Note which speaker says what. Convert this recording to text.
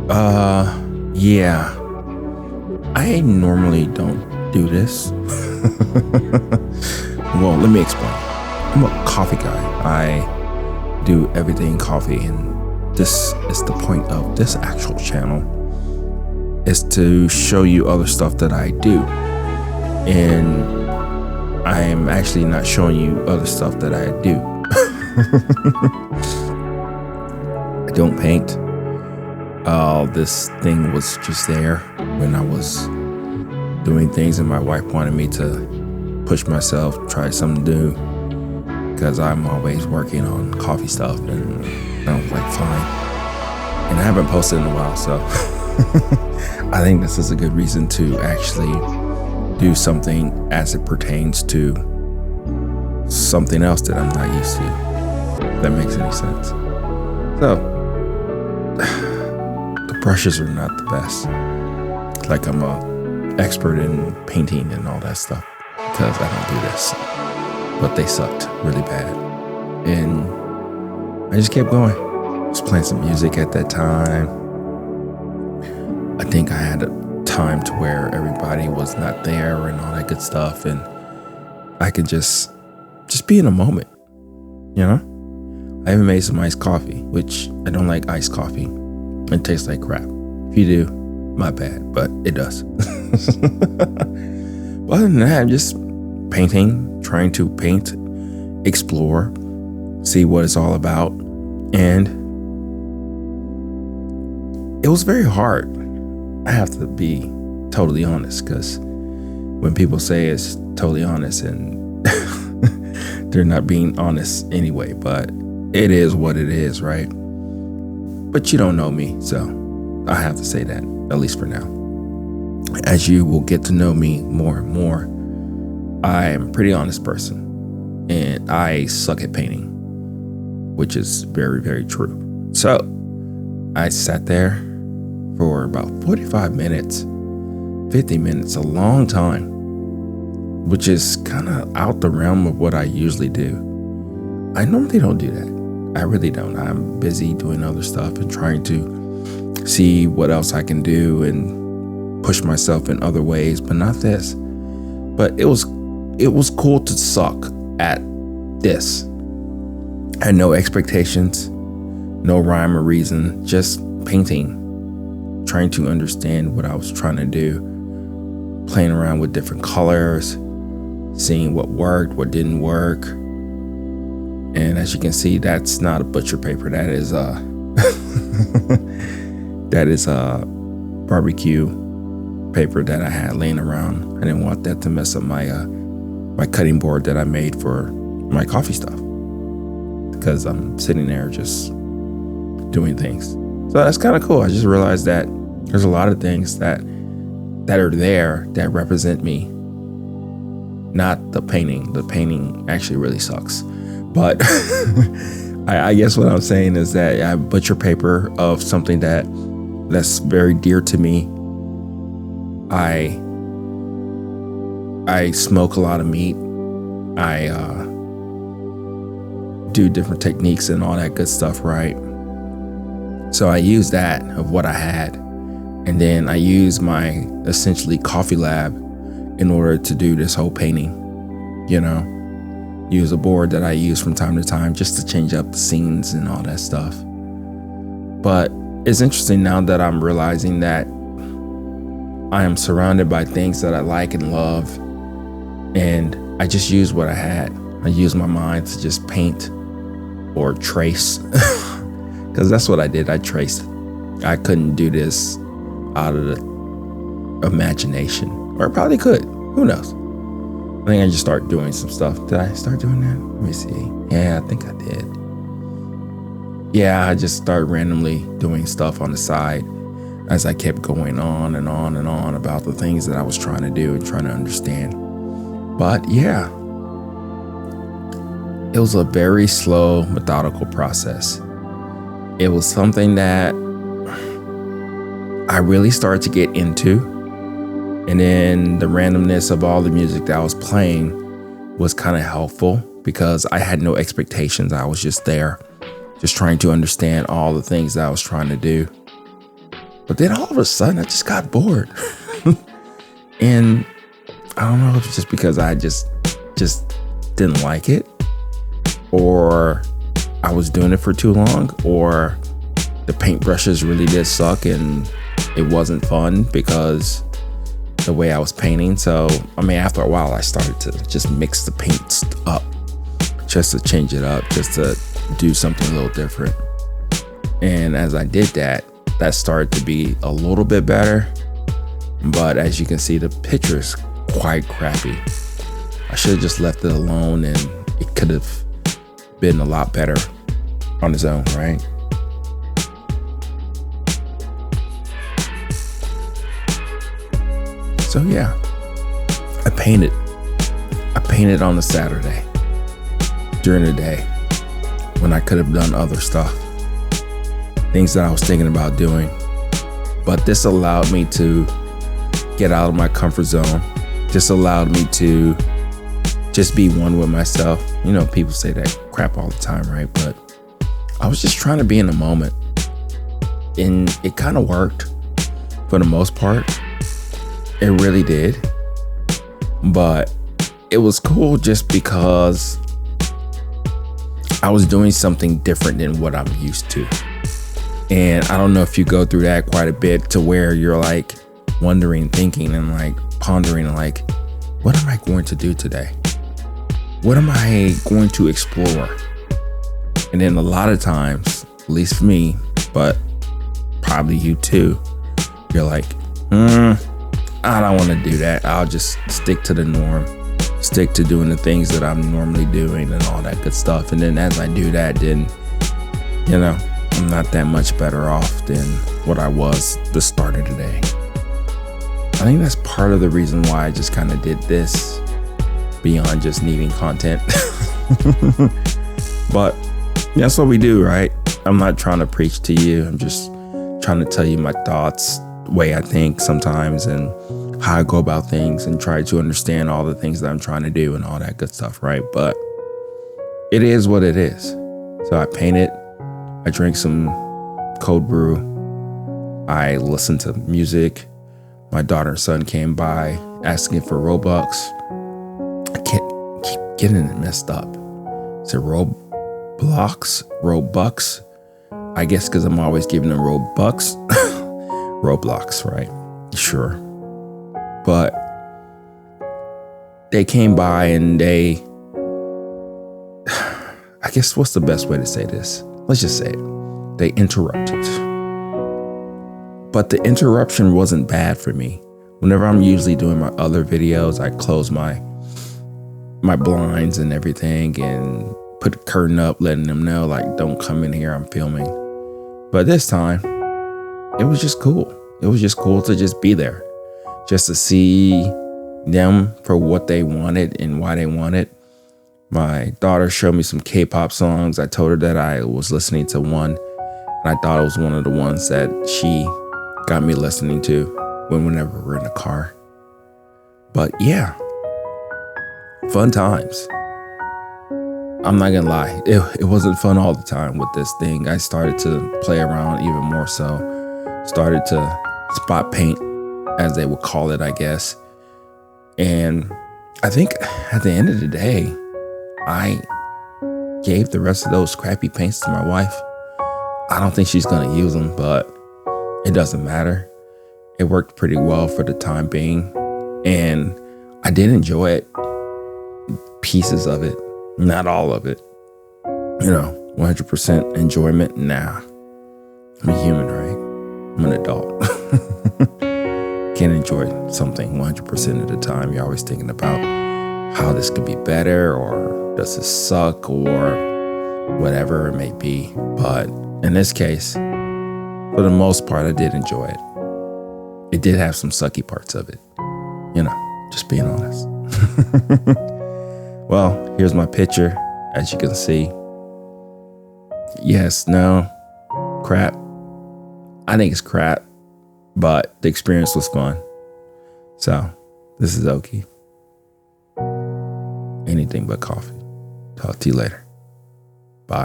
Speaker 1: Yeah. I normally don't do this. Well, let me explain. I'm a coffee guy. I do everything coffee, and this is the point of this actual channel, is to show you other stuff that I do. And I am actually not showing you other stuff that I do. I don't paint. This thing was just there when I was doing things, and my wife wanted me to push myself, try something new, because I'm always working on coffee stuff, and I was like, fine. And I haven't posted in a while, so I think this is a good reason to actually do something as it pertains to something else that I'm not used to, if that makes any sense. So the brushes are not the best. Like I'm a expert in painting and all that stuff, because I don't do this. But they sucked really bad. And I just kept going. I was playing some music at that time. I think I had a time to where everybody was not there and all that good stuff. And I could just be in a moment, you know? I even made some iced coffee, which I don't like iced coffee. It tastes like crap. If you do, my bad, but it does. But other than that, I'm just painting, trying to paint, explore, see what it's all about. And it was very hard. I have to be totally honest, because when people say it's totally honest, and they're not being honest anyway, but it is what it is, right? But you don't know me, so I have to say that, at least for now. As you will get to know me more and more, I am a pretty honest person, and I suck at painting, which is very, very true. So I sat there for about 45 minutes, 50 minutes, a long time, which is kind of out the realm of what I usually do. I normally don't do that. I really don't. I'm busy doing other stuff and trying to see what else I can do and push myself in other ways, but not this. But it was cool to suck at this. I had no expectations, no rhyme or reason, just painting, trying to understand what I was trying to do, playing around with different colors, seeing what worked, what didn't work. And as you can see, that's not a butcher paper. That is a barbecue paper that I had laying around. I didn't want that to mess up my cutting board that I made for my coffee stuff, because I'm sitting there just doing things. So that's kind of cool. I just realized that there's a lot of things that are there that represent me, not the painting. The painting actually really sucks. But I guess what I'm saying is that I butcher paper of something that's very dear to me. I smoke a lot of meat. I do different techniques and all that good stuff, right? So I use that of what I had, and then I use my essentially coffee lab in order to do this whole painting, you know? Use a board that I use from time to time just to change up the scenes and all that stuff. But it's interesting now that I'm realizing that I am surrounded by things that I like and love, and I just use what I had. I use my mind to just paint or trace, because that's what I did. I traced. I couldn't do this out of the imagination, or I probably could. Who knows? I think I just started doing some stuff. Did I start doing that? Let me see. Yeah, I think I did. Yeah, I just started randomly doing stuff on the side as I kept going on and on and on about the things that I was trying to do and trying to understand. But yeah, it was a very slow, methodical process. It was something that I really started to get into. And then the randomness of all the music that I was playing was kind of helpful, because I had no expectations. I was just there, just trying to understand all the things that I was trying to do. But then all of a sudden I just got bored. And I don't know if it's just because I just didn't like it, or I was doing it for too long, or the paintbrushes really did suck and it wasn't fun because the way I was painting. So, I mean, after a while, I started to just mix the paints up, just to change it up, just to do something a little different. And as I did that, that started to be a little bit better. But as you can see, the picture is quite crappy. I should have just left it alone and it could have been a lot better on its own, right? So yeah, I painted on a Saturday during the day when I could have done other stuff, things that I was thinking about doing. But this allowed me to get out of my comfort zone. This allowed me to just be one with myself. You know, people say that crap all the time, right? But I was just trying to be in the moment. And it kind of worked for the most part. It really did. But it was cool just because I was doing something different than what I'm used to. And I don't know if you go through that quite a bit, to where you're like wondering, thinking, and like pondering, like, what am I going to do today? What am I going to explore? And then a lot of times, at least for me, but probably you too, you're like, I don't want to do that. I'll just stick to the norm, stick to doing the things that I'm normally doing and all that good stuff. And then as I do that, then, you know, I'm not that much better off than what I was the start of the day. I think that's part of the reason why I just kind of did this, beyond just needing content. But that's what we do, right? I'm not trying to preach to you. I'm just trying to tell you my thoughts, the way I think sometimes, and how I go about things, and try to understand all the things that I'm trying to do and all that good stuff, right? But it is what it is. So I painted, I drank some cold brew, I listened to music. My daughter and son came by asking for Robux. I can't keep getting it messed up. Is it Roblox? I guess because I'm always giving them Robux. Roblox, right? Sure. But they came by and I guess, what's the best way to say this? Let's just say it. They interrupted. But the interruption wasn't bad for me. Whenever I'm usually doing my other videos, I close my blinds and everything and put a curtain up, letting them know, like, don't come in here, I'm filming. But this time, it was just cool. It was just cool to just be there, just to see them for what they wanted and why they wanted. My daughter showed me some K-pop songs. I told her that I was listening to one, and I thought it was one of the ones that she got me listening to whenever we're in the car. But yeah, fun times. I'm not gonna lie, it wasn't fun all the time with this thing. I started to play around even more so. Started to spot paint, as they would call it, I guess. And I think at the end of the day, I gave the rest of those crappy paints to my wife. I don't think she's gonna use them, but it doesn't matter. It worked pretty well for the time being, and I did enjoy it. Pieces of it, not all of it. 100% enjoyment. Nah, I'm a human, right? I'm an adult. Can't enjoy something 100% of the time. You're always thinking about how this could be better, or does this suck, or whatever it may be. But in this case, for the most part, I did enjoy it. It did have some sucky parts of it. Just being honest. Well, here's my picture, as you can see. Yes, no, crap. I think it's crap, but the experience was fun. So, this is Oki. Anything but coffee. Talk to you later. Bye.